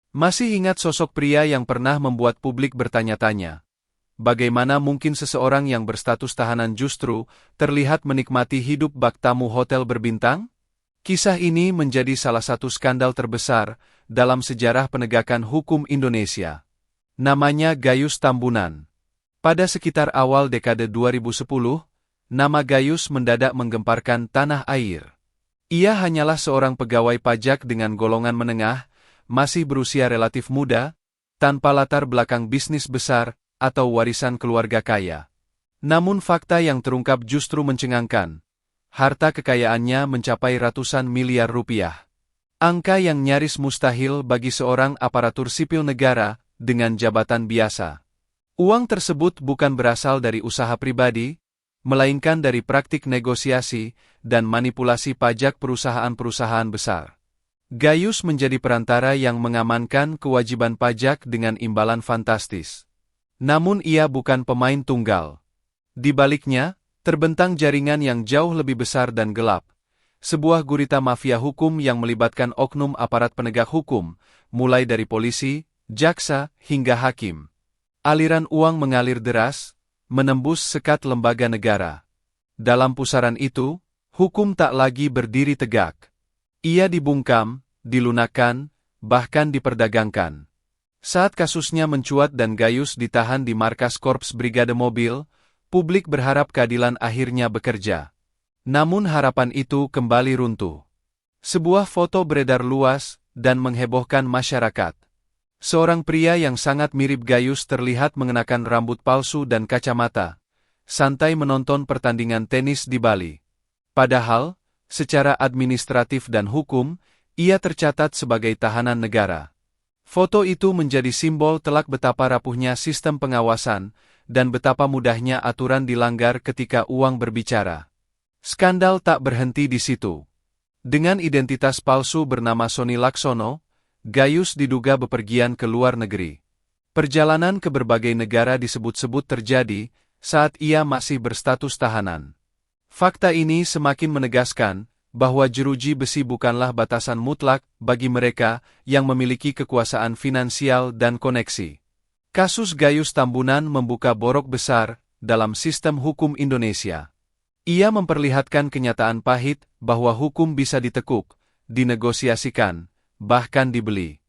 Masih ingat sosok pria yang pernah membuat publik bertanya-tanya, bagaimana mungkin seseorang yang berstatus tahanan justru terlihat menikmati hidup bak tamu hotel berbintang? Kisah ini menjadi salah satu skandal terbesar dalam sejarah penegakan hukum Indonesia. Namanya Gayus Tambunan. Pada sekitar awal dekade 2010, nama Gayus mendadak menggemparkan tanah air. Ia hanyalah seorang pegawai pajak dengan golongan menengah, masih berusia relatif muda, tanpa latar belakang bisnis besar atau warisan keluarga kaya. Namun fakta yang terungkap justru mencengangkan. Harta kekayaannya mencapai ratusan miliar rupiah. Angka yang nyaris mustahil bagi seorang aparatur sipil negara dengan jabatan biasa. Uang tersebut bukan berasal dari usaha pribadi, melainkan dari praktik negosiasi dan manipulasi pajak perusahaan-perusahaan besar. Gayus menjadi perantara yang mengamankan kewajiban pajak dengan imbalan fantastis. Namun ia bukan pemain tunggal. Di baliknya, terbentang jaringan yang jauh lebih besar dan gelap. Sebuah gurita mafia hukum yang melibatkan oknum aparat penegak hukum, mulai dari polisi, jaksa, hingga hakim. Aliran uang mengalir deras, menembus sekat lembaga negara. Dalam pusaran itu, hukum tak lagi berdiri tegak. Ia dibungkam, dilunakkan, bahkan diperdagangkan. Saat kasusnya mencuat dan Gayus ditahan di markas Korps Brigade Mobil, publik berharap keadilan akhirnya bekerja. Namun harapan itu kembali runtuh. Sebuah foto beredar luas dan menghebohkan masyarakat. Seorang pria yang sangat mirip Gayus terlihat mengenakan rambut palsu dan kacamata, santai menonton pertandingan tenis di Bali. Padahal, secara administratif dan hukum, ia tercatat sebagai tahanan negara. Foto itu menjadi simbol telak betapa rapuhnya sistem pengawasan dan betapa mudahnya aturan dilanggar ketika uang berbicara. Skandal tak berhenti di situ. Dengan identitas palsu bernama Sony Laksono, Gayus diduga bepergian ke luar negeri. Perjalanan ke berbagai negara disebut-sebut terjadi saat ia masih berstatus tahanan. Fakta ini semakin menegaskan bahwa jeruji besi bukanlah batasan mutlak bagi mereka yang memiliki kekuasaan finansial dan koneksi. Kasus Gayus Tambunan membuka borok besar dalam sistem hukum Indonesia. Ia memperlihatkan kenyataan pahit bahwa hukum bisa ditekuk, dinegosiasikan, bahkan dibeli.